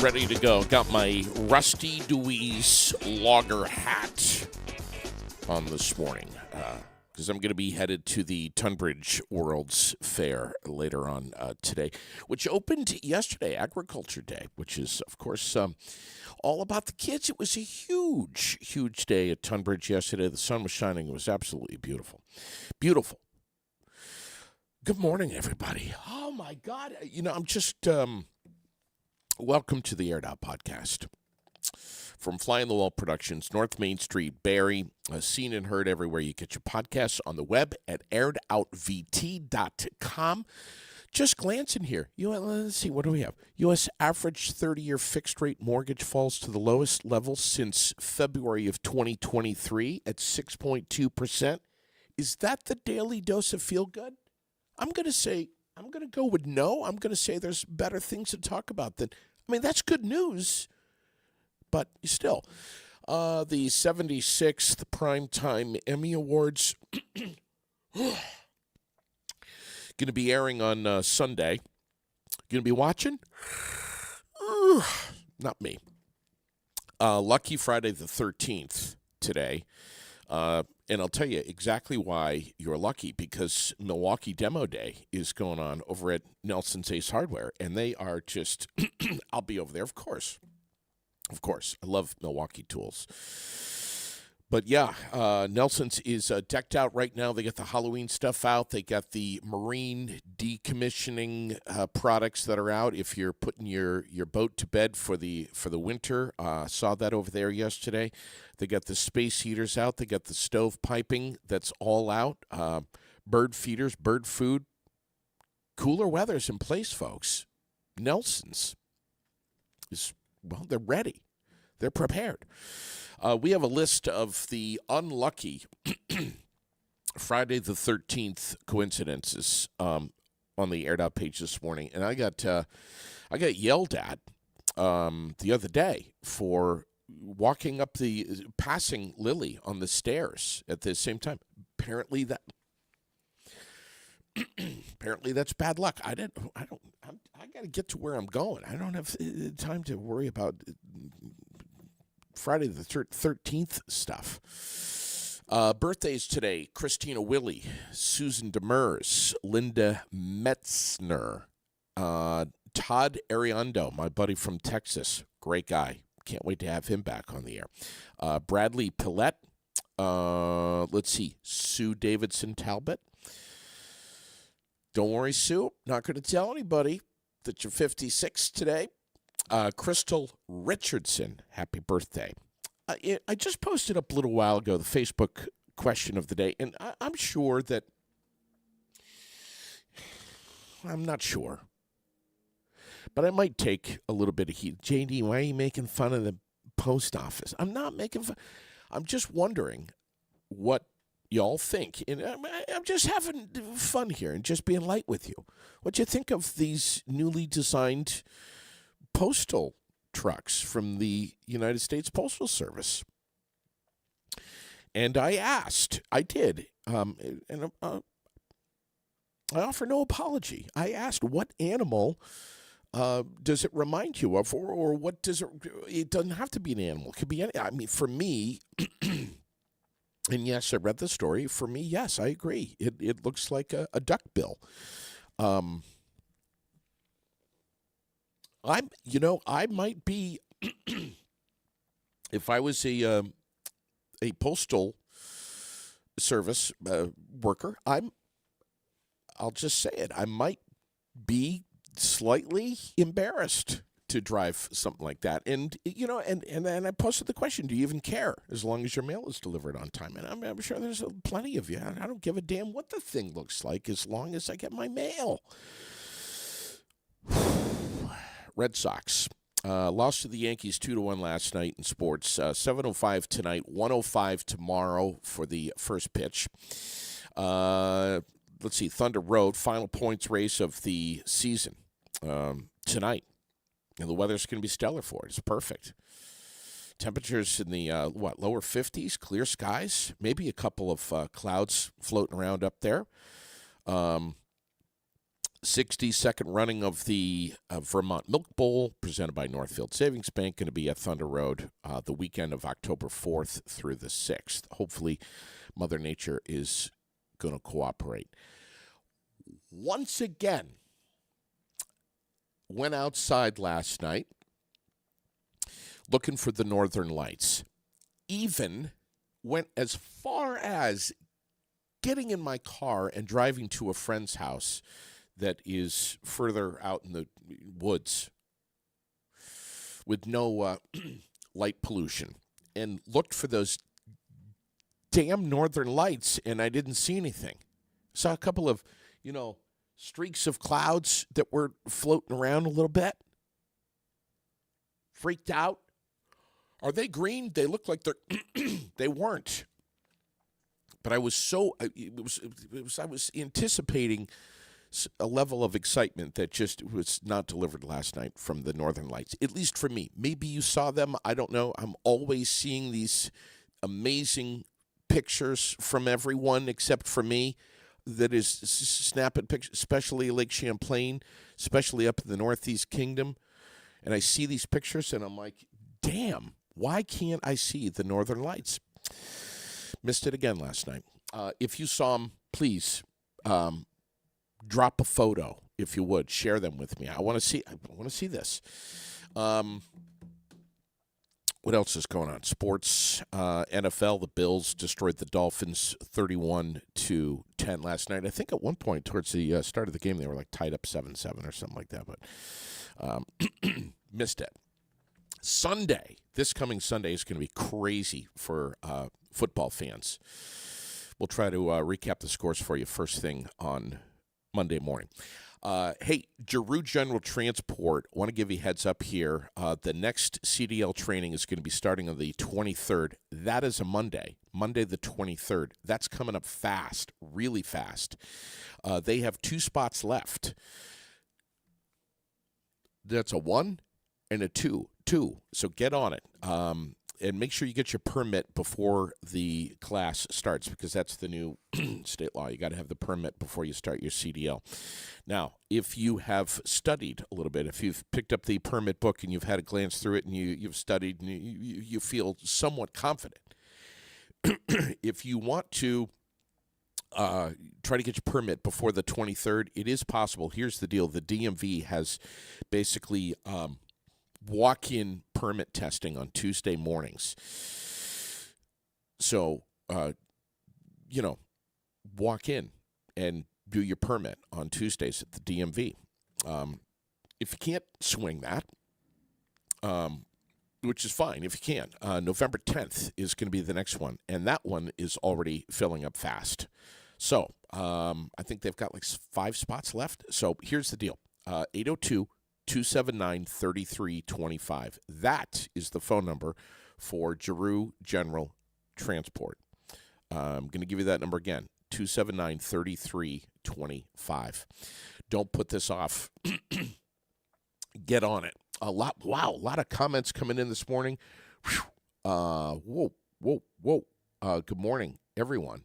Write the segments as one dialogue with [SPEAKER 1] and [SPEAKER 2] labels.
[SPEAKER 1] ready to go. Got my Rusty Dewey's Lager hat on this morning because I'm going to be headed to the Tunbridge World's Fair later on today, which opened yesterday, Agriculture Day, which is, of course, all about the kids. It was a huge, huge day at Tunbridge yesterday. The sun was shining. It was absolutely beautiful. Beautiful. Good morning, everybody. Oh, my God. I'm just... Welcome to the Aired Out Podcast. From Fly on the Wall Productions, North Main Street, Barrie, seen and heard everywhere you get your podcasts, on the web at airedoutVT.com. Just glancing here. Let's see, what do we have? U.S. average 30-year fixed-rate mortgage falls to the lowest level since February of 2023 at 6.2%. Is that the daily dose of feel-good? I'm going to go with no. I'm going to say there's better things to talk about than, that's good news. But still, the 76th Primetime Emmy Awards going to be airing on Sunday. Going to be watching? Not me. Lucky Friday the 13th today. And I'll tell you exactly why you're lucky, because Milwaukee Demo Day is going on over at Nelson's Ace Hardware, and they are just, I'll be over there, of course. Of course. I love Milwaukee tools. But yeah, Nelson's is decked out right now. They got the Halloween stuff out. They got the marine decommissioning products that are out if you're putting your boat to bed for the winter. Saw that over there yesterday. They got the space heaters out. They got the stove piping that's all out. Bird feeders, bird food. Cooler weather's in place, folks. Nelson's is, they're ready. They're prepared. We have a list of the unlucky Friday the 13th coincidences on the Aired Out page this morning, and I got yelled at the other day for passing Lily on the stairs at the same time. Apparently that's bad luck. I got to get to where I'm going. I don't have time to worry about Friday the 13th stuff. Birthdays today: Christina Willie, Susan Demers, Linda Metzner, Todd Ariando, my buddy from Texas, great guy. Can't wait to have him back on the air. Bradley Pillette, let's see, Sue Davidson Talbot. Don't worry, Sue, not going to tell anybody that you're 56 today. Crystal Richardson, happy birthday. I just posted up a little while ago the Facebook question of the day, and I'm sure that, I'm not sure, but I might take a little bit of heat. JD, why are you making fun of the post office? I'm not making fun. I'm just wondering what y'all think. And I'm just having fun here and just being light with you. What you think of these newly designed postal trucks from the United States Postal Service? And I did, and I offer no apology. I asked, what animal does it remind you of, or what does it doesn't have to be an animal. It could be any, for me, and yes, I read the story. For me, yes, I agree. It looks like a duckbill. I might be, if I was a postal service worker, I'll just say it, I might be slightly embarrassed to drive something like that. And, and I posted the question, do you even care as long as your mail is delivered on time? And I'm sure there's plenty of you. I don't give a damn what the thing looks like as long as I get my mail. Red Sox lost to the Yankees 2-1 last night in sports. 7:05 tonight, 1:05 tomorrow for the first pitch. Let's see, Thunder Road, final points race of the season tonight. And the weather's going to be stellar for it. It's perfect. Temperatures in the, lower 50s, clear skies, maybe a couple of clouds floating around up there. 62nd running of the Vermont Milk Bowl, presented by Northfield Savings Bank, going to be at Thunder Road the weekend of October 4th through the 6th. Hopefully, Mother Nature is going to cooperate. Once again, went outside last night looking for the Northern Lights. Even went as far as getting in my car and driving to a friend's house that is further out in the woods with no light pollution, and looked for those damn Northern Lights, and I didn't see anything. Saw a couple of, streaks of clouds that were floating around a little bit. Freaked out. Are they green? They look like they're they weren't. But I was I was anticipating a level of excitement that just was not delivered last night from the Northern Lights, at least for me. Maybe you saw them. I don't know. I'm always seeing these amazing pictures from everyone except for me that is snapping pictures, especially Lake Champlain, especially up in the Northeast Kingdom. And I see these pictures and I'm like, damn, why can't I see the Northern Lights? Missed it again last night. If you saw them, please drop a photo, if you would. Share them with me. I want to see this. What else is going on? Sports, NFL, the Bills destroyed the Dolphins 31-10 last night. I think at one point towards the start of the game, they were like tied up 7-7 or something like that, but missed it. Sunday, this coming Sunday is going to be crazy for football fans. We'll try to recap the scores for you first thing on Monday morning. Hey, Giroux General Transport, want to give you a heads up here. The next CDL training is going to be starting on the 23rd. That is a Monday the 23rd. That's coming up fast, really fast. They have 2 spots left. That's a 1 and a 2. So get on it. And make sure you get your permit before the class starts, because that's the new state law. You got to have the permit before you start your CDL. Now, if you have studied a little bit, if you've picked up the permit book and you've had a glance through it and you've studied and you feel somewhat confident, if you want to try to get your permit before the 23rd, it is possible. Here's the deal. The DMV has basically walk-in permit testing on Tuesday mornings. So, walk in and do your permit on Tuesdays at the DMV. If you can't swing that, which is fine if you can, November 10th is going to be the next one, and that one is already filling up fast. So, I think they've got like 5 spots left. So, here's the deal. 802-279-3325. That is the phone number for Giroux General Transport. I'm going to give you that number again, 279-3325. Don't put this off. Get on it. A lot of comments coming in this morning. Whoa. Good morning, everyone.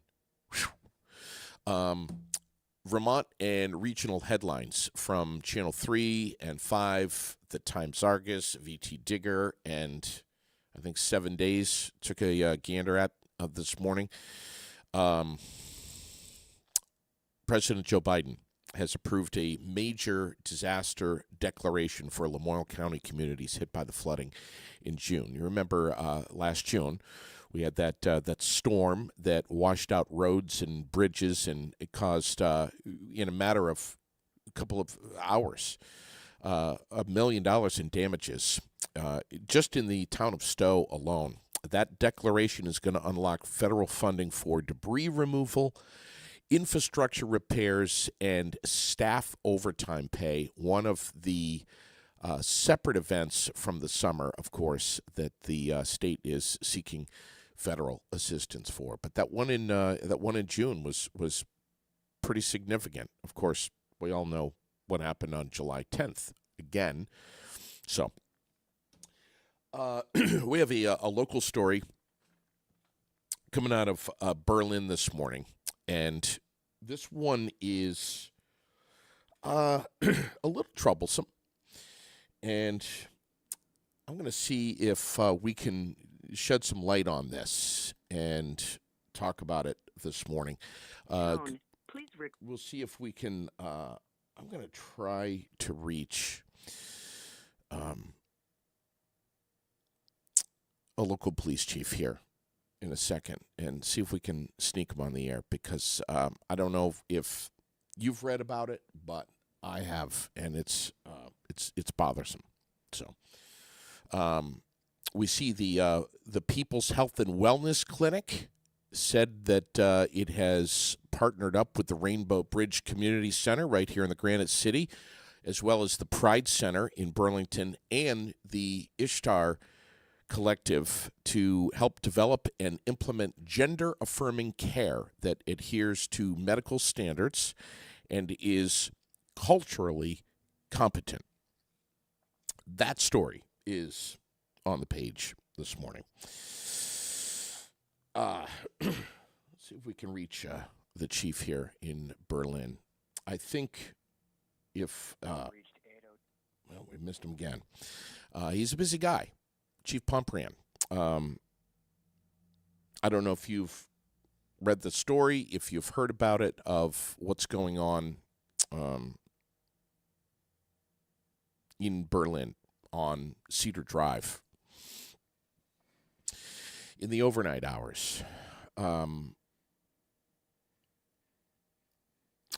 [SPEAKER 1] Vermont and regional headlines from Channel 3 and 5, the Times-Argus, VT Digger, and I think 7 Days took a gander at this morning. President Joe Biden has approved a major disaster declaration for Lamoille County communities hit by the flooding in June. You remember last June, we had that storm that washed out roads and bridges, and it caused, in a matter of a couple of hours, $1 million in damages just in the town of Stowe alone. That declaration is going to unlock federal funding for debris removal, infrastructure repairs, and staff overtime pay. One of the separate events from the summer, of course, that the state is seeking federal assistance for. But that one in June was pretty significant. Of course, we all know what happened on July 10th again. So we have a local story coming out of Berlin this morning, and this one is A little troublesome, and I'm going to see if we can shed some light on this and talk about it this morning.
[SPEAKER 2] Tone.
[SPEAKER 1] We'll see if we can. I'm going to try to reach um, a local police chief here in a second and see if we can sneak him on the air because I don't know if you've read about it, but I have, and it's bothersome. So we see the People's Health and Wellness Clinic said that it has partnered up with the Rainbow Bridge Community Center right here in the Granite City, as well as the Pride Center in Burlington and the Ishtar Collective to help develop and implement gender affirming care that adheres to medical standards and is culturally competent. That story is on the page this morning. Let's see if we can reach the chief here in Berlin. I think if well, we missed him again. He's a busy guy, Chief Pompran. I don't know if you've read the story, if you've heard about it, of what's going on in Berlin on Cedar Drive in the overnight hours,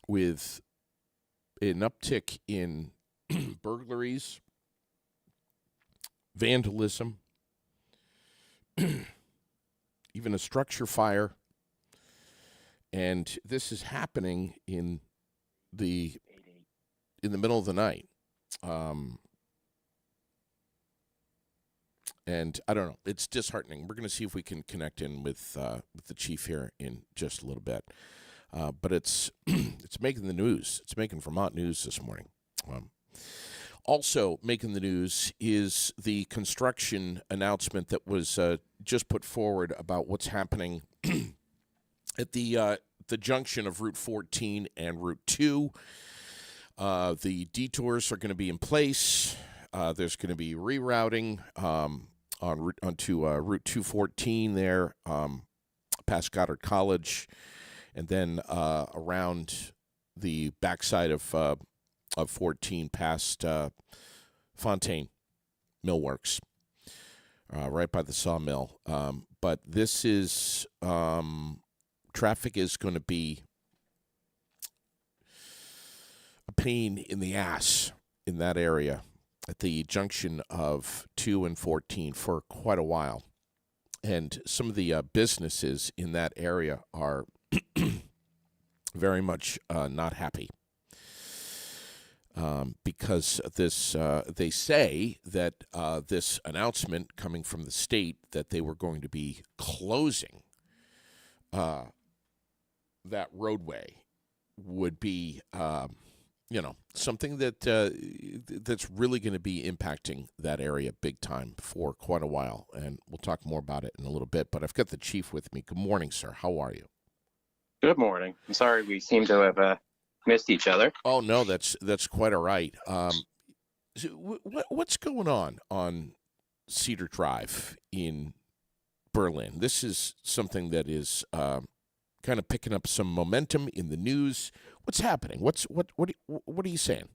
[SPEAKER 1] with an uptick in burglaries, vandalism, even a structure fire. And this is happening in the middle of the night. And I don't know. It's disheartening. We're going to see if we can connect in with the chief here in just a little bit. But it's it's making the news. It's making Vermont news this morning. Also making the news is the construction announcement that was just put forward about what's happening at the junction of Route 14 and Route 2. The detours are going to be in place. There's going to be rerouting onto Route 214 there, past Goddard College, and then around the backside of 14 past Fontaine Millworks, right by the sawmill. But this is traffic is going to be a pain in the ass in that area at the junction of 2 and 14 for quite a while. And some of the businesses in that area are very much not happy. Because this, they say that this announcement coming from the state that they were going to be closing that roadway would be, something that that's really going to be impacting that area big time for quite a while. And we'll talk more about it in a little bit. But I've got the chief with me. Good morning, sir. How are you?
[SPEAKER 2] Good morning. I'm sorry we seem to have missed each other.
[SPEAKER 1] Oh no, that's quite all right. What's going on Cedar Drive in Berlin? This is something that is kind of picking up some momentum in the news. What's happening? What are you saying?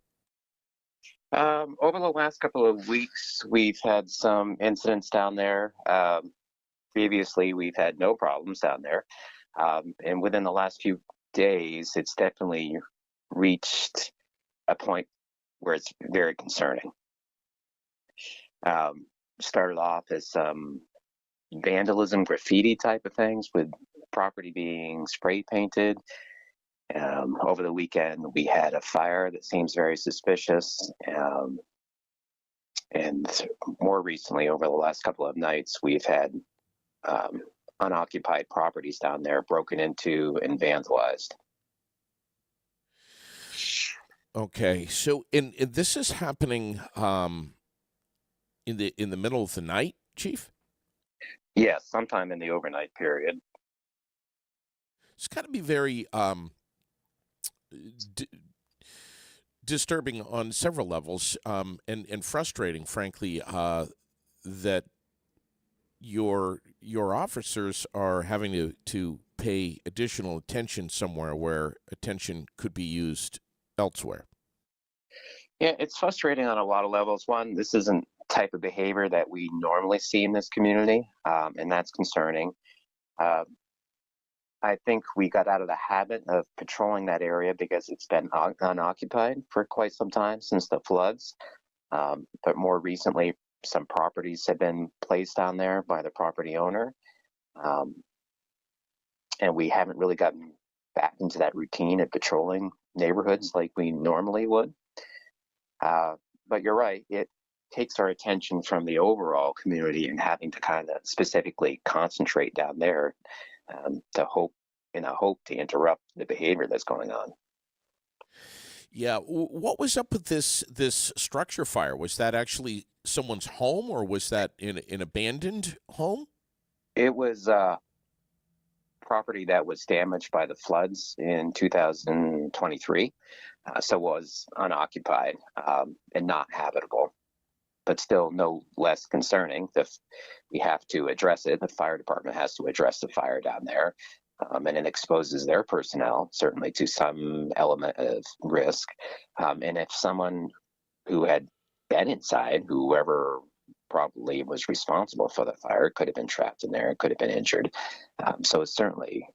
[SPEAKER 2] Over the last couple of weeks, we've had some incidents down there. Previously, we've had no problems down there. And within the last few days, it's definitely reached a point where it's very concerning. Started off as some vandalism, graffiti type of things, with property being spray painted. Over the weekend, we had a fire that seems very suspicious. And more recently, over the last couple of nights, we've had unoccupied properties down there broken into and vandalized.
[SPEAKER 1] Okay, so and this is happening in the middle of the night, Chief?
[SPEAKER 2] Yes, sometime in the overnight period.
[SPEAKER 1] It's got to be very disturbing on several levels, and frustrating, frankly, that your officers are having to pay additional attention somewhere where attention could be used elsewhere.
[SPEAKER 2] Yeah, it's frustrating on a lot of levels. One, this isn't type of behavior that we normally see in this community, and that's concerning. Uh, I think we got out of the habit of patrolling that area because it's been unoccupied for quite some time since the floods. But more recently, some properties have been placed on there by the property owner, um, and we haven't really gotten back into that routine of patrolling neighborhoods like we normally would. But you're right, it takes our attention from the overall community and having to kind of specifically concentrate down there, to hope in a hope to interrupt the behavior that's going on.
[SPEAKER 1] Yeah, what was up with this structure fire? Was that actually someone's home, or was that in an abandoned home?
[SPEAKER 2] It was property that was damaged by the floods in 2023, so was unoccupied, and not habitable, but still no less concerning. We have to address it. The fire department has to address the fire down there, and it exposes their personnel certainly to some element of risk. And if someone who had been inside, whoever probably was responsible for the fire, could have been trapped in there, could have been injured. So it's certainly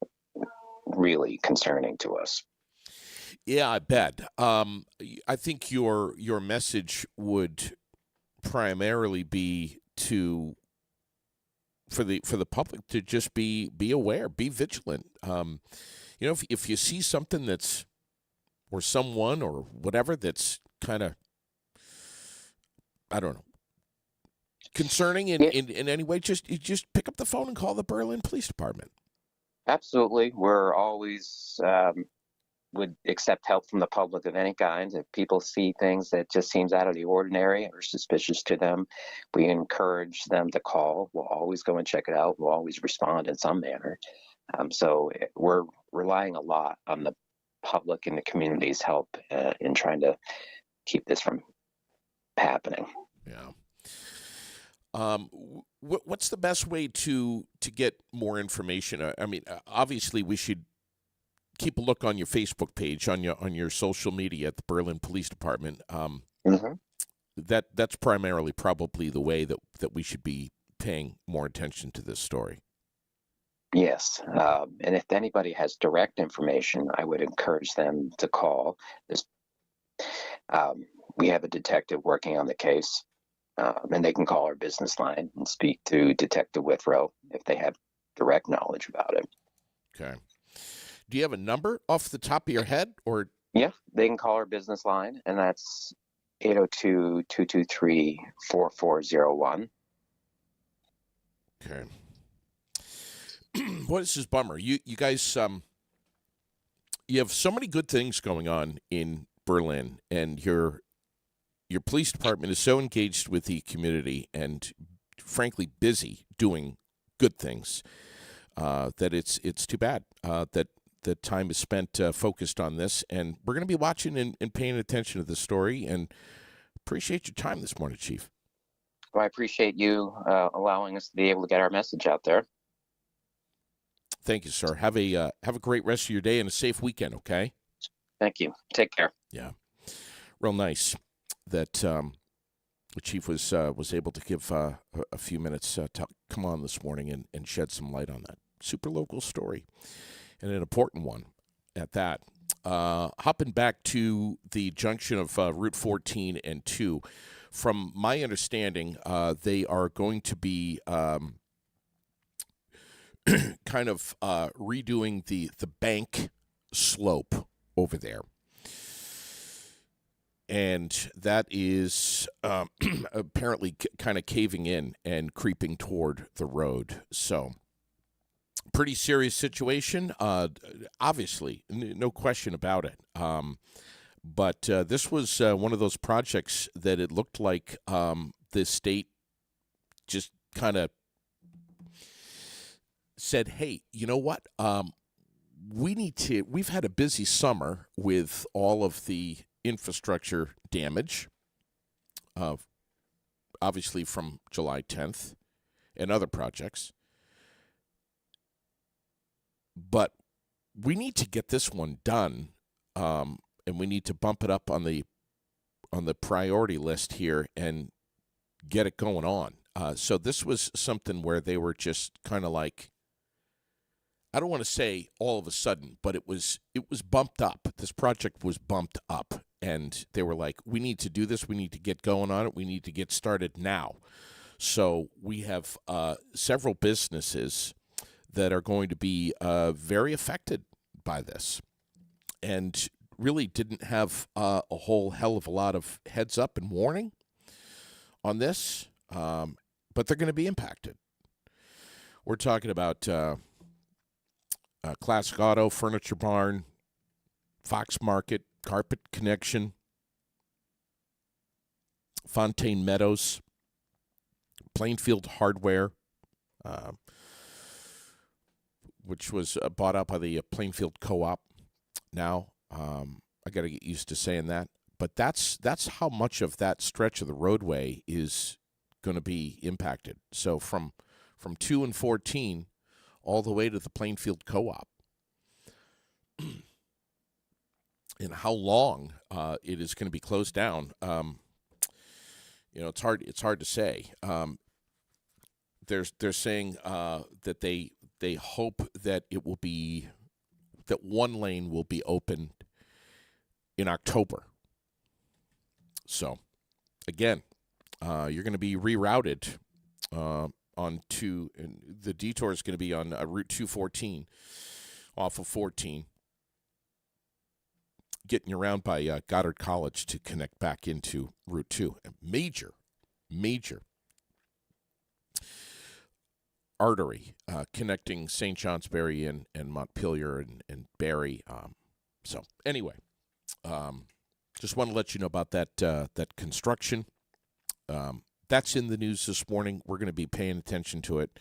[SPEAKER 2] really concerning to us.
[SPEAKER 1] Yeah, I bet. I think your message would primarily be to for the public to just be aware, be vigilant. If you see something that's or someone or whatever that's kind of, I don't know, concerning
[SPEAKER 2] Yeah,
[SPEAKER 1] in any way, just pick up the phone and call the Berlin Police Department.
[SPEAKER 2] absolutely. We're always would accept help from the public of any kind. If people see things that just seems out of the ordinary or suspicious to them, we encourage them to call. We'll always go and check it out. We'll always respond in some manner. We're relying a lot on the public and the community's help in trying to keep this from happening.
[SPEAKER 1] Yeah. What's the best way to get more information? I mean, obviously, we should keep a look on your Facebook page, on your social media at the Berlin Police Department.
[SPEAKER 2] Mm-hmm.
[SPEAKER 1] That's primarily probably the way that we should be paying more attention to this story.
[SPEAKER 2] Yes, and if anybody has direct information, I would encourage them to call. This, we have a detective working on the case, and they can call our business line and speak to Detective Withrow if they have direct knowledge about it.
[SPEAKER 1] Okay. Do you have a number off the top of your head, or?
[SPEAKER 2] Yeah, they can call our business line, and that's 802-223-4401.
[SPEAKER 1] Okay. Well, this is bummer. You guys, you have so many good things going on in Berlin, and your police department is so engaged with the community and, frankly, busy doing good things, that it's too bad that the time is spent focused on this. And we're going to be watching and paying attention to this story. And appreciate your time this morning, Chief.
[SPEAKER 2] Well, I appreciate you allowing us to be able to get our message out there.
[SPEAKER 1] Thank you, sir. Have a great rest of your day and a safe weekend. Okay.
[SPEAKER 2] Thank you. Take care.
[SPEAKER 1] Yeah, real nice that the chief was able to give a few minutes to come on this morning and shed some light on that super local story, and an important one at that. Hopping back to the junction of Route 14 and 2, from my understanding, they are going to be kind of redoing the bank slope over there. And that is apparently kind of caving in and creeping toward the road. So, pretty serious situation, obviously, no question about it. But this was one of those projects that it looked like the state just kind of said, hey, you know what? We've had a busy summer with all of the infrastructure damage, obviously from July 10th and other projects. But we need to get this one done, and we need to bump it up on the priority list here and get it going on. So this was something where they were just kind of like, I don't want to say all of a sudden, but it was bumped up. This project was bumped up, and they were like, we need to do this. We need to get going on it. We need to get started now. So we have several businesses that are going to be very affected by this, and really didn't have a whole hell of a lot of heads up and warning on this, but they're going to be impacted. We're talking about Classic Auto, Furniture Barn, Fox Market, Carpet Connection, Fontaine Meadows, Plainfield Hardware, which was bought out by the Plainfield Co-op now. I got to get used to saying that. But that's how much of that stretch of the roadway is going to be impacted. So from 2 and 14 all the way to the Plainfield Co-op. And how long it is going to be closed down, it's hard to say. They're saying that they hope that that one lane will be open in October. So, again, you're going to be rerouted onto, and the detour is going to be on Route 214 off of 14, getting you around by Goddard College to connect back into Route 2. A major artery connecting St. Johnsbury and Montpelier and Barrie. So anyway, just want to let you know about that construction. That's in the news this morning. We're going to be paying attention to it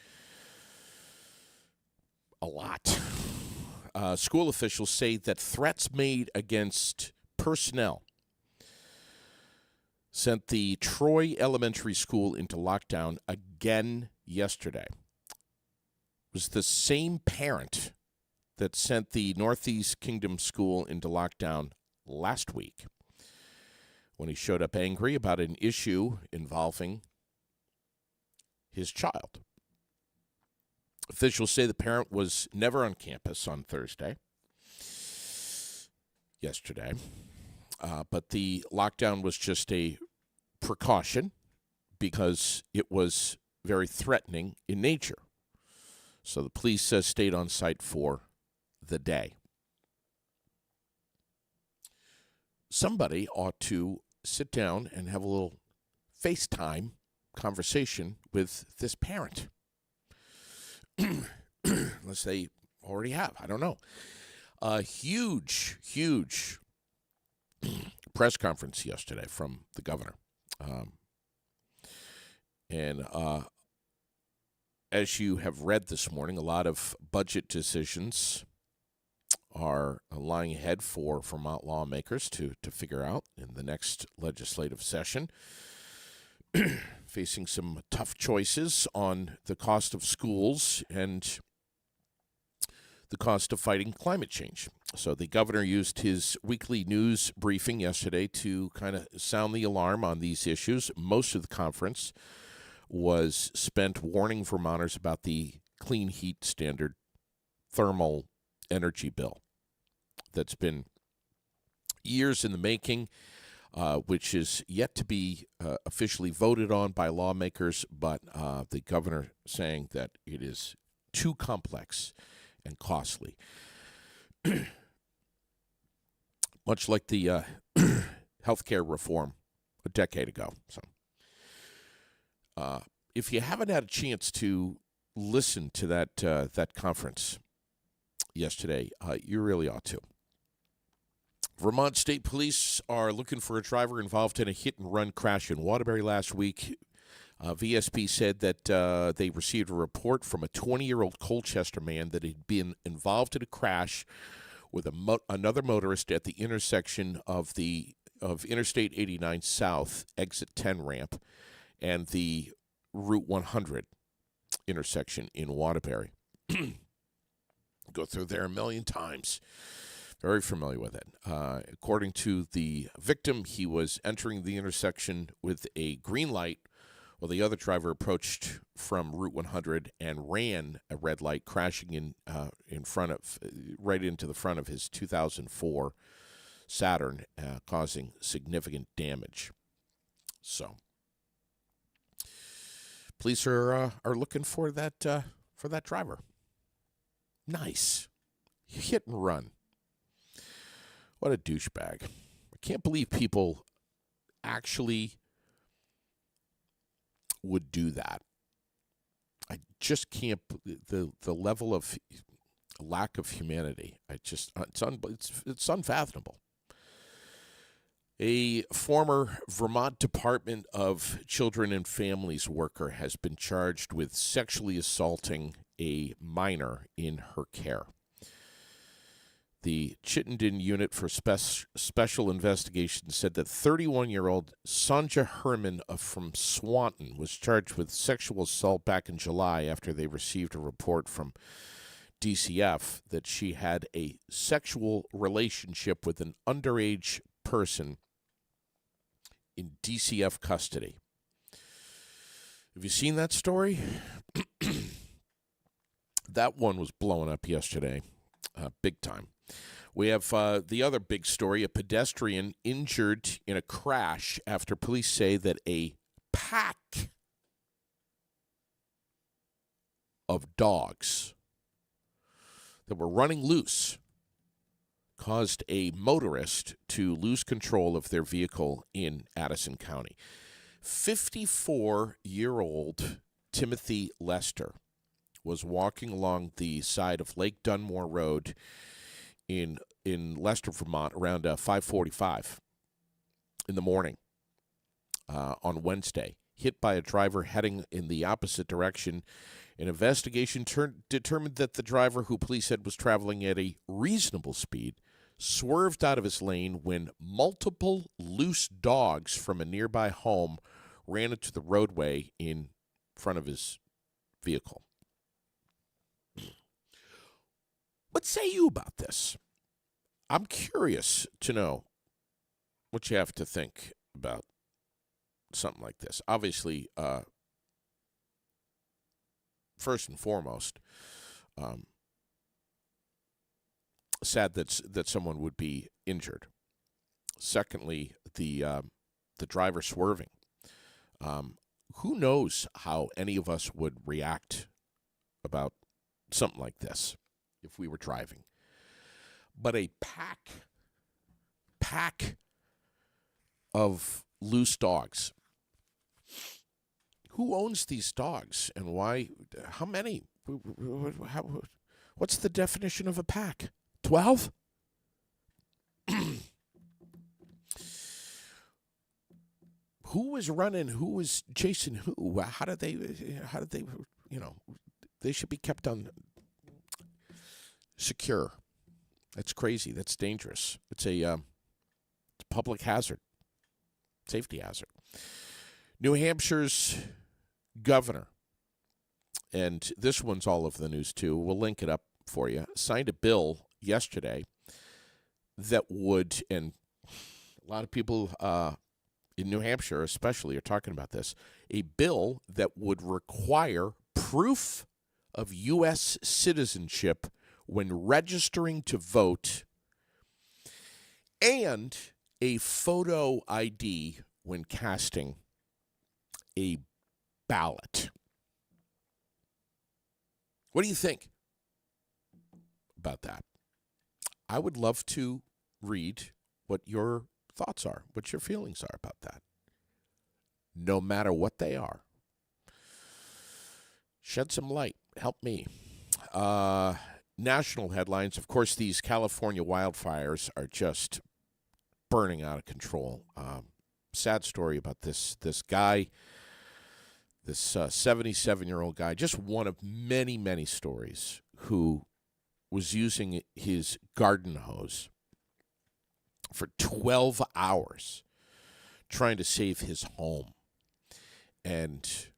[SPEAKER 1] a lot. School officials say that threats made against personnel sent the Troy Elementary School into lockdown again yesterday. It was the same parent that sent the Northeast Kingdom School into lockdown last week when he showed up angry about an issue involving his child. Officials say the parent was never on campus on yesterday, but the lockdown was just a precaution because it was very threatening in nature. So the police stayed on site for the day. Somebody ought to sit down and have a little FaceTime conversation with this parent. Unless they already have. I don't know. A huge press conference yesterday from the governor. And as you have read this morning, a lot of budget decisions are lying ahead for Vermont lawmakers to figure out in the next legislative session. Facing some tough choices on the cost of schools and the cost of fighting climate change. So the governor used his weekly news briefing yesterday to kind of sound the alarm on these issues. Most of the conference was spent warning Vermonters about the clean heat standard thermal energy bill that's been years in the making, which is yet to be officially voted on by lawmakers, but the governor saying that it is too complex and costly. Much like the healthcare reform a decade ago. So, if you haven't had a chance to listen to that conference yesterday, you really ought to. Vermont State Police are looking for a driver involved in a hit-and-run crash in Waterbury last week. VSP said that they received a report from a 20-year-old Colchester man that had been involved in a crash with another motorist at the intersection of the of Interstate 89 South, exit 10 ramp, and the Route 100 intersection in Waterbury. Go through there a million times. Very familiar with it. According to the victim, he was entering the intersection with a green light while the other driver approached from Route 100 and ran a red light, crashing right into the front of his 2004 Saturn, causing significant damage. So, police are looking for that driver. Nice. Hit and run. What a douchebag. I can't believe people actually would do that. I just can't. The level of lack of humanity. It's unfathomable. A former Vermont Department of Children and Families worker has been charged with sexually assaulting a minor in her care. The Chittenden Unit for Special Investigations said that 31-year-old Sonja Herman from Swanton was charged with sexual assault back in July after they received a report from DCF that she had a sexual relationship with an underage person in DCF custody. Have you seen that story? That one was blowing up yesterday, big time. We have the other big story, a pedestrian injured in a crash after police say that a pack of dogs that were running loose caused a motorist to lose control of their vehicle in Addison County. 54-year-old Timothy Lester was walking along the side of Lake Dunmore Road in Leicester, Vermont, around 5:45 in the morning on Wednesday, hit by a driver heading in the opposite direction. An investigation determined that the driver, who police said was traveling at a reasonable speed, swerved out of his lane when multiple loose dogs from a nearby home ran into the roadway in front of his vehicle. What say you about this? I'm curious to know what you have to think about something like this. Obviously, first and foremost, sad that someone would be injured. Secondly, the driver swerving. Who knows how any of us would react about something like this if we were driving. But a pack of loose dogs. Who owns these dogs and why? How many? What's the definition of a pack? 12? Who was running? Who was chasing who? How did they, they should be kept on secure. That's crazy. That's dangerous. It's a public hazard, safety hazard. New Hampshire's governor, and this one's all over the news too, we'll link it up for you, signed a bill yesterday that would, and a lot of people in New Hampshire especially are talking about this, a bill that would require proof of U.S. citizenship when registering to vote and a photo ID when casting a ballot. What do you think about that? I would love to read what your thoughts are, what your feelings are about that, no matter what they are. Shed some light. Help me. National headlines. Of course, these California wildfires are just burning out of control. Sad story about this guy, this 77-year-old guy, just one of many, many stories, who was using his garden hose for 12 hours trying to save his home and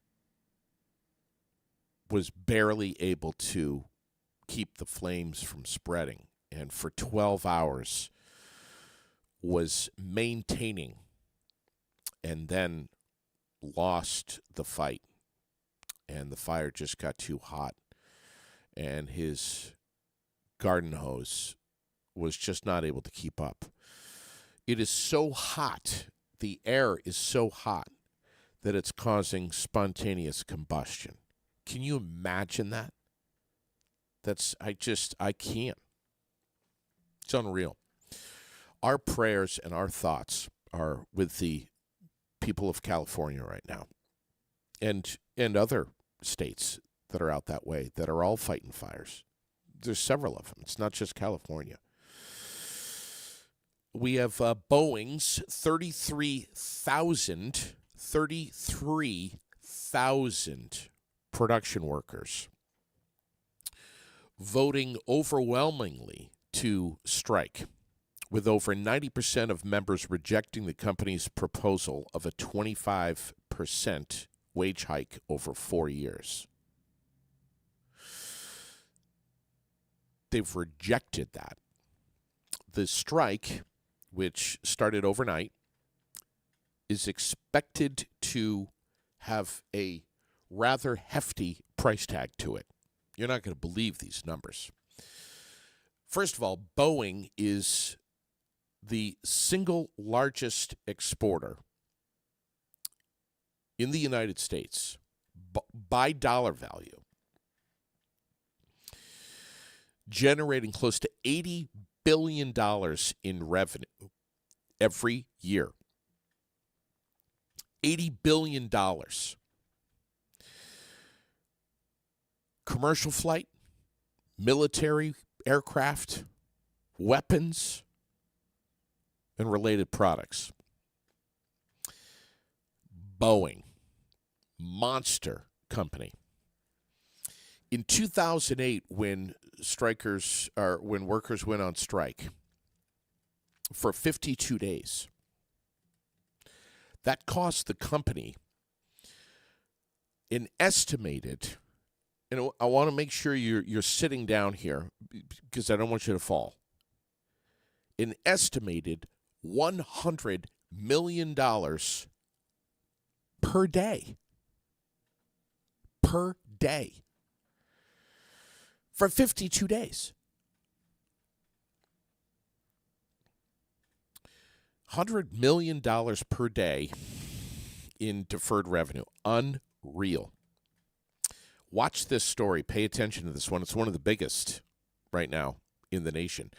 [SPEAKER 1] was barely able to keep the flames from spreading. And for 12 hours was maintaining and then lost the fight. And the fire just got too hot. And his garden hose was just not able to keep up. It is so hot, the air is so hot, that it's causing spontaneous combustion. Can you imagine that? I can't. It's unreal. Our prayers and our thoughts are with the people of California right now, and other states that are out that way that are all fighting fires. There's several of them. It's not just California. We have Boeing's 33,000 production workers voting overwhelmingly to strike, with over 90% of members rejecting the company's proposal of a 25% wage hike over 4 years. They've rejected that. The strike, which started overnight, is expected to have a rather hefty price tag to it. You're not going to believe these numbers. First of all, Boeing is the single largest exporter in the United States by dollar value, generating close to $80 billion in revenue every year. $80 billion. Commercial flight, military aircraft, weapons, and related products. Boeing, monster company. In 2008, when workers went on strike for 52 days, that cost the company an estimated, and I want to make sure you're sitting down here because I don't want you to fall, an estimated $100 million per day. Per day. For 52 days. $100 million per day in deferred revenue. Unreal. Watch this story. Pay attention to this one. It's one of the biggest right now in the nation.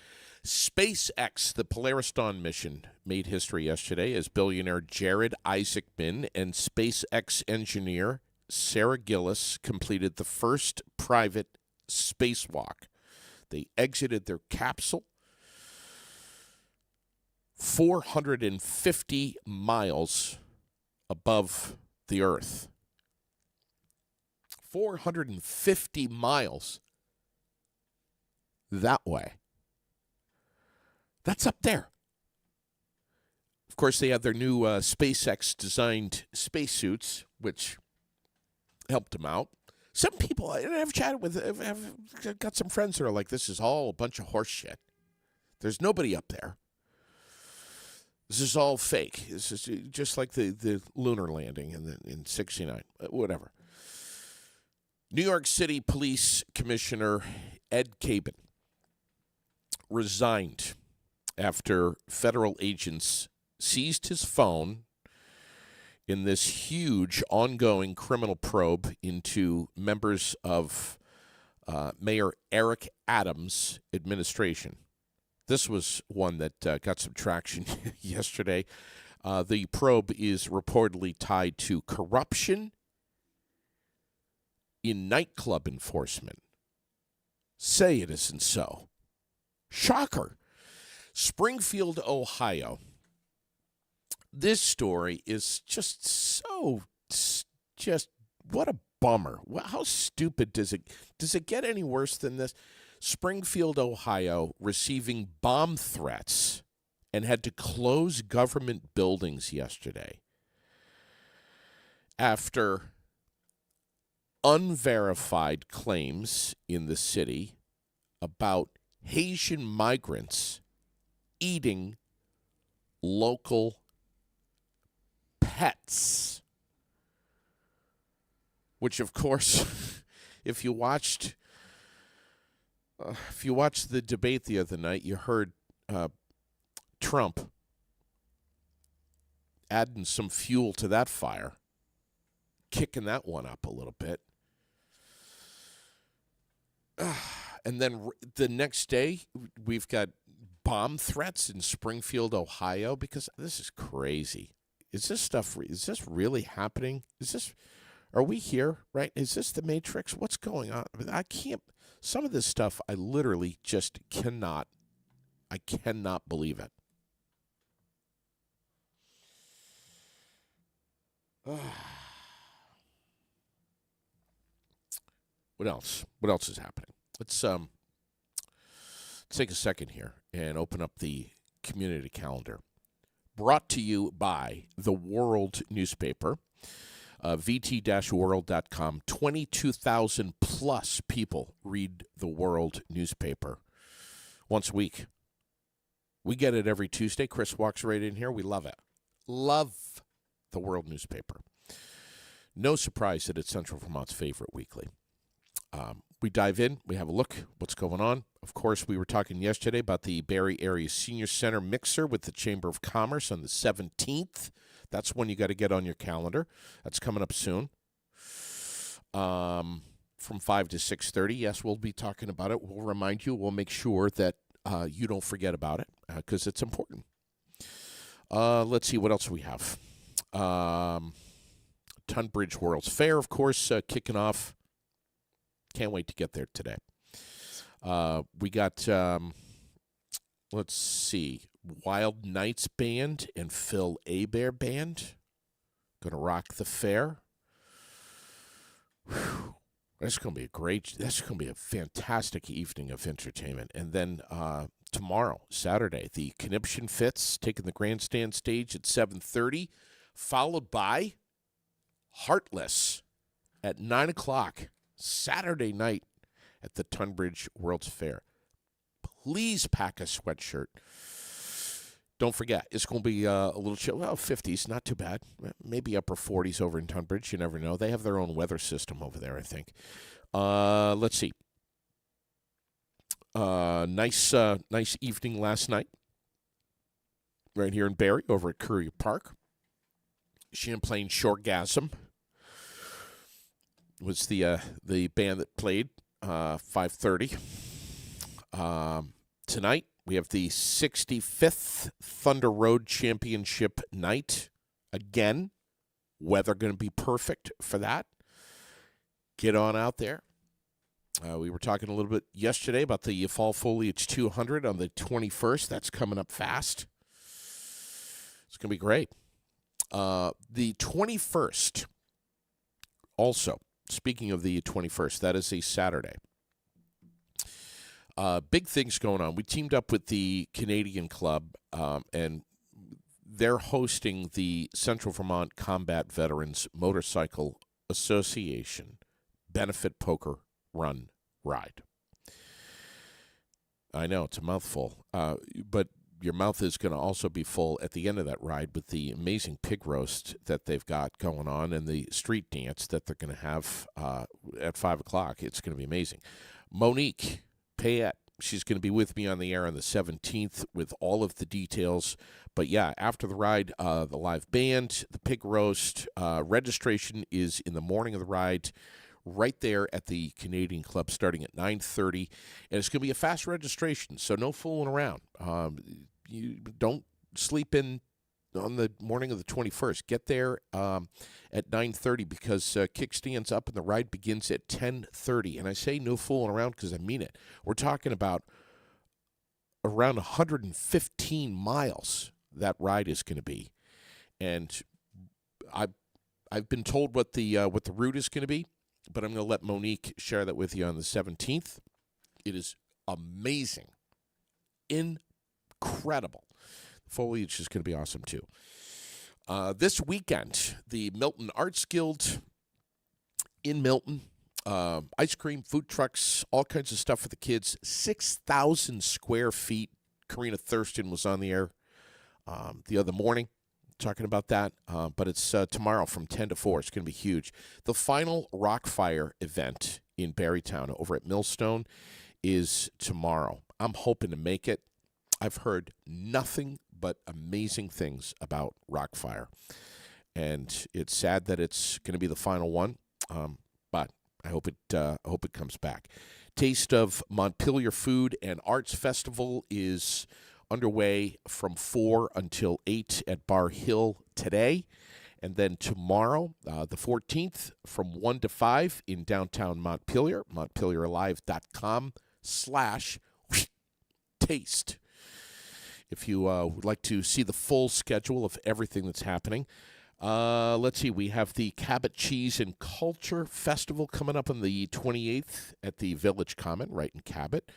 [SPEAKER 1] SpaceX, the Polaris Dawn mission, made history yesterday as billionaire Jared Isaacman and SpaceX engineer Sarah Gillis completed the first private spacewalk. They exited their capsule 450 miles above the Earth. 450 miles that way. That's up there. Of course, they have their new SpaceX-designed spacesuits, which helped them out. Some people I've chatted with, I've got some friends that are like, this is all a bunch of horse shit. There's nobody up there. This is all fake. This is just like the lunar landing in 69, whatever. New York City Police Commissioner Ed Cabin resigned after federal agents seized his phone in this huge ongoing criminal probe into members of Mayor Eric Adams' administration. This was one that got some traction yesterday. The probe is reportedly tied to corruption in nightclub enforcement. Say it isn't so. Shocker. Springfield, Ohio. This story is just what a bummer. How stupid does it get any worse than this? Springfield, Ohio, receiving bomb threats and had to close government buildings yesterday after unverified claims in the city about Haitian migrants eating local pets. Which, of course, if you watched the debate the other night, you heard Trump adding some fuel to that fire, kicking that one up a little bit. And then the next day, we've got bomb threats in Springfield, Ohio, because this is crazy. Is this really happening? Are we here, right? Is this the Matrix? What's going on? Some of this stuff, I literally just cannot believe it. What else? What else is happening? Let's take a second here and open up the community calendar. Brought to you by the World newspaper, vt-world.com. 22,000 plus people read the World newspaper once a week. We get it every Tuesday. Chris walks right in here. We love it. Love the World newspaper. No surprise that it's Central Vermont's favorite weekly. We dive in. We have a look what's going on. Of course, we were talking yesterday about the Barrie Area Senior Center mixer with the Chamber of Commerce on the 17th. That's when you got to get on your calendar. That's coming up soon. From 5 to 6:30. Yes, we'll be talking about it. We'll remind you. We'll make sure that you don't forget about it because it's important. Let's see what else we have. Tunbridge World's Fair, of course, kicking off. Can't wait to get there today. We got, let's see, Wild Knights Band and Phil Abair Band. Going to rock the fair. Whew. That's going to be a fantastic evening of entertainment. And then tomorrow, Saturday, the Conniption Fits taking the grandstand stage at 7:30, followed by Heartless at 9 o'clock. Saturday night at the Tunbridge World's Fair. Please pack a sweatshirt. Don't forget, it's going to be a little chill. Well, 50s, not too bad. Maybe upper 40s over in Tunbridge. You never know. They have their own weather system over there, I think. Let's see. Nice evening last night. Right here in Barrie, over at Courier Park. Champlain Shoregasm was the band that played 5:30. Tonight, we have the 65th Thunder Road Championship night. Again, weather going to be perfect for that. Get on out there. We were talking a little bit yesterday about the Fall Foliage 200 on the 21st. That's coming up fast. It's going to be great. The 21st, also, speaking of the 21st, that is a Saturday. Big things going on. We teamed up with the Canadian Club, and they're hosting the Central Vermont Combat Veterans Motorcycle Association Benefit Poker Run Ride. I know, it's a mouthful, but your mouth is going to also be full at the end of that ride with the amazing pig roast that they've got going on and the street dance that they're going to have at 5 o'clock. It's going to be amazing. Monique Payette, she's going to be with me on the air on the 17th with all of the details. But, yeah, after the ride, the live band, the pig roast, registration is in the morning of the ride right there at the Canadian Club starting at 9:30. And it's going to be a fast registration, so no fooling around. You don't sleep in on the morning of the 21st. Get there at 9:30 because kickstands up and the ride begins at 10:30. And I say no fooling around because I mean it. We're talking about around 115 miles that ride is going to be. And I've been told what the route is going to be, but I'm going to let Monique share that with you on the 17th. It is amazing. Incredible. Foliage is going to be awesome, too. This weekend, the Milton Arts Guild in Milton, ice cream, food trucks, all kinds of stuff for the kids. 6,000 square feet. Karina Thurston was on the air the other morning talking about that, but it's tomorrow from 10 to 4. It's going to be huge. The final Rockfire event in Barrytown over at Millstone is tomorrow. I'm hoping to make it. I've heard nothing but amazing things about Rockfire, and it's sad that it's going to be the final one, but I hope it comes back. Taste of Montpelier Food and Arts Festival is underway from 4 until 8 at Bar Hill today. And then tomorrow, the 14th, from 1 to 5 in downtown Montpelier, montpelieralive.com/taste. If you would like to see the full schedule of everything that's happening. Let's see. We have the Cabot Cheese and Culture Festival coming up on the 28th at the Village Common right in Cabot,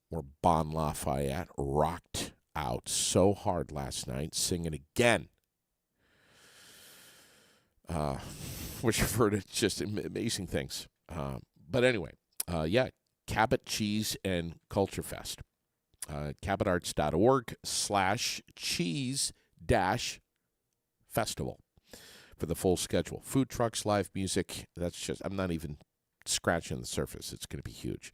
[SPEAKER 1] where Bon Lafayette rocked out so hard last night, singing again. Which I've heard just amazing things. But anyway, Cabot Cheese and Culture Fest. CabotArts.org/cheese-festival for the full schedule. Food trucks, live music. I'm not even scratching the surface. It's going to be huge.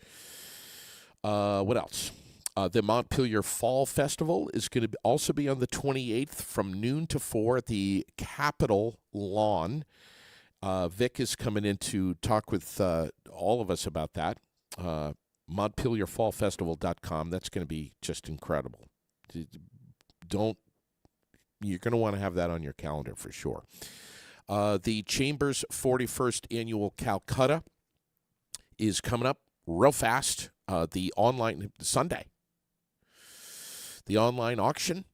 [SPEAKER 1] What else? The Montpelier Fall Festival is going to also be on the 28th from noon to 4 at the Capitol Lawn. Vic is coming in to talk with all of us about that. MontpelierFallFestival.com. That's going to be just incredible. You're going to want to have that on your calendar for sure. The Chamber's 41st Annual Calcutta is coming up real fast. The online Sunday. The online auction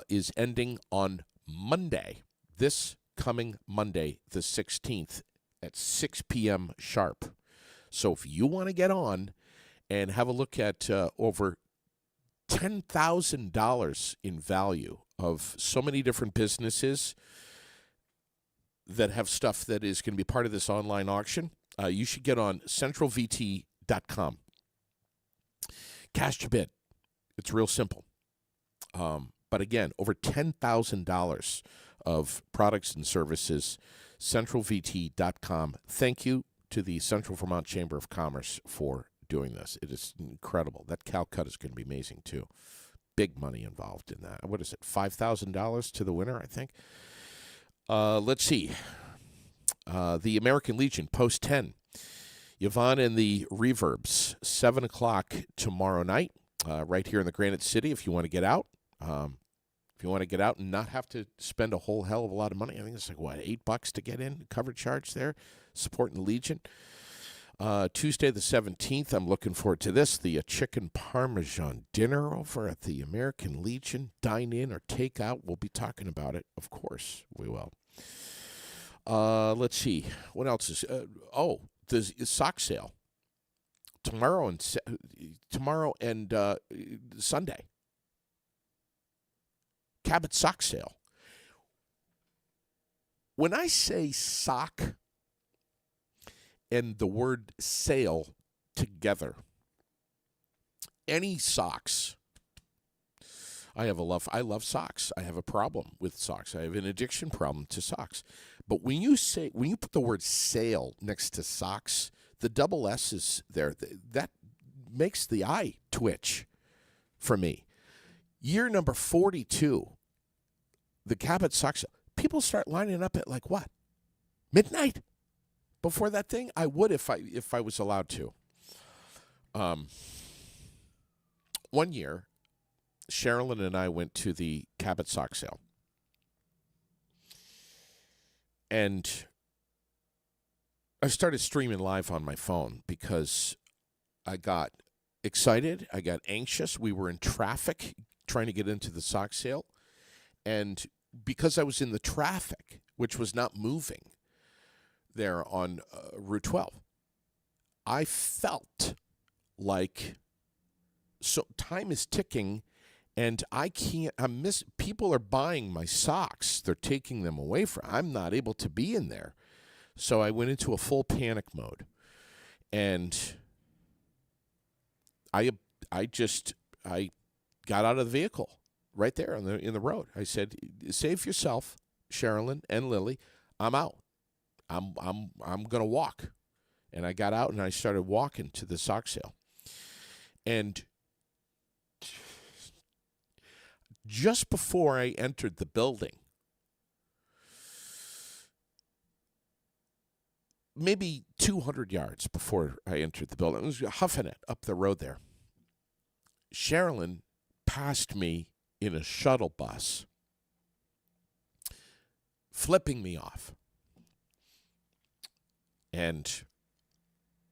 [SPEAKER 1] is ending on Monday, this coming Monday, the 16th at 6 p.m. sharp. So if you want to get on and have a look at over $10,000 in value of so many different businesses that have stuff that is going to be part of this online auction, you should get on centralvt.com. Cast your bid. It's real simple. But again, over $10,000 of products and services, centralvt.com. Thank you to the Central Vermont Chamber of Commerce for doing this. It is incredible. That Calcutta is going to be amazing, too. Big money involved in that. What is it, $5,000 to the winner, I think? Let's see. The American Legion, Post 10. Yvonne and the Reverbs, 7 o'clock tomorrow night, right here in the Granite City if you want to get out. If you want to get out and not have to spend a whole hell of a lot of money, I think it's like, what, $8 to get in, cover charge there, supporting the Legion. Tuesday the 17th, I'm looking forward to this, the chicken parmesan dinner over at the American Legion. Dine in or take out. We'll be talking about it. Of course we will. Let's see. What else is... the sock sale. Tomorrow and Sunday. Cabot sock sale. When I say sock and the word sale together, any socks. I love socks. I have a problem with socks. I have an addiction problem to socks. But when you put the word sale next to socks, the double S is there. That makes the eye twitch for me. Year number 42, the Cabot sock sale. People start lining up at like what? Midnight? Before that thing? I would if I was allowed to. One year, Sherilyn and I went to the Cabot sock sale. And I started streaming live on my phone because I got excited. I got anxious. We were in traffic trying to get into the sock sale. And because I was in the traffic, which was not moving there on Route 12, I felt like time is ticking And I can't, people are buying my socks. They're taking them away I'm not able to be in there. So I went into a full panic mode. And I got out of the vehicle right there in the road. I said, "Save yourself, Sherilyn and Lily. I'm out. I'm going to walk." And I got out and I started walking to the sock sale. And just before I entered the building, maybe 200 yards before I entered the building, I was huffing it up the road there. Sherilyn passed me in a shuttle bus, flipping me off. And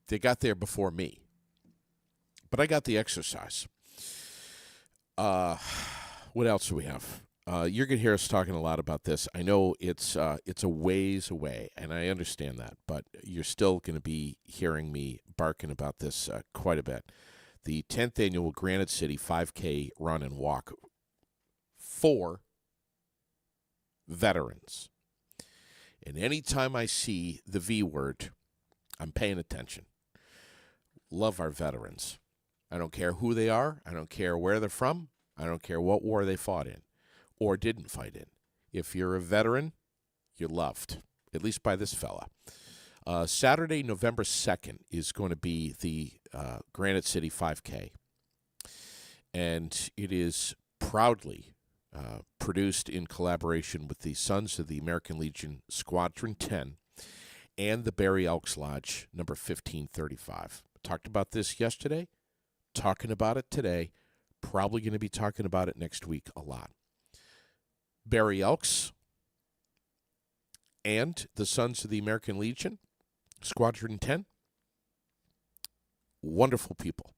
[SPEAKER 1] they got there before me. But I got the exercise. What else do we have? You're going to hear us talking a lot about this. I know it's a ways away, and I understand that, but you're still going to be hearing me barking about this quite a bit. The 10th annual Granite City 5K run and walk for veterans. And anytime I see the V word, I'm paying attention. Love our veterans. I don't care who they are. I don't care where they're from. I don't care what war they fought in or didn't fight in. If you're a veteran, you're loved, at least by this fella. Saturday, November 2nd is going to be the Granite City 5K. And it is proudly produced in collaboration with the Sons of the American Legion Squadron 10 and the Barry Elks Lodge, number 1535. Talked about this yesterday, talking about it today, probably going to be talking about it next week a lot. Barry Elks and the Sons of the American Legion, Squadron 10, wonderful people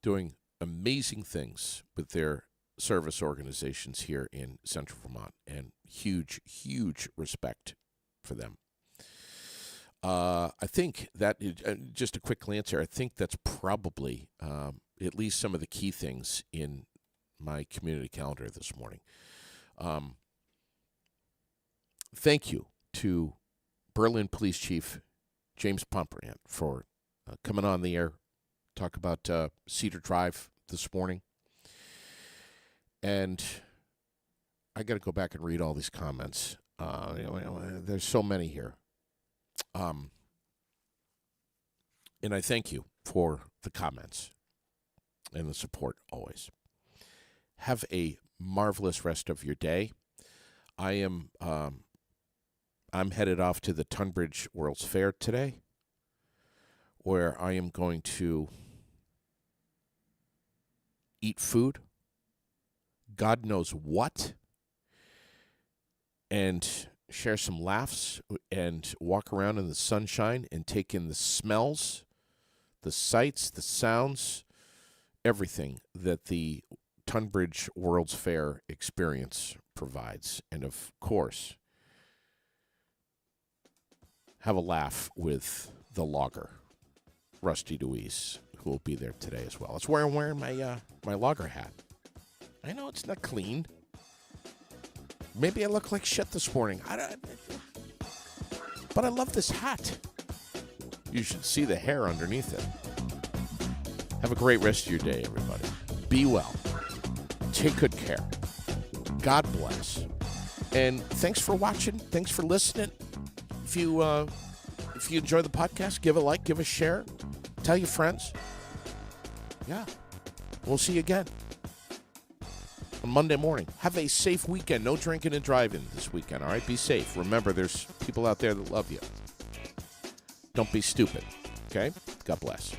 [SPEAKER 1] doing amazing things with their service organizations here in Central Vermont, and huge, huge respect for them. I think that, just a quick glance here, I think that's probably at least some of the key things in my community calendar this morning. Thank you to Berlin Police Chief James Pomerantz for coming on the air, talk about Cedar Drive this morning. And I got to go back and read all these comments. There's so many here. And I thank you for the comments and the support always. Have a marvelous rest of your day. I'm headed off to the Tunbridge World's Fair today, where I am going to eat food, God knows what, and share some laughs and walk around in the sunshine and take in the smells, the sights, the sounds, everything that the Tunbridge World's Fair experience provides. And of course, have a laugh with the logger, Rusty Deweese, who will be there today as well. That's where I'm wearing my logger hat. I know it's not clean. Maybe I look like shit this morning. But I love this hat. You should see the hair underneath it. Have a great rest of your day, everybody. Be well. Take good care. God bless. And thanks for watching. Thanks for listening. If you enjoy the podcast, give a like, give a share. Tell your friends. Yeah. We'll see you again on Monday morning. Have a safe weekend. No drinking and driving this weekend, all right? Be safe. Remember, there's people out there that love you. Don't be stupid, okay? God bless.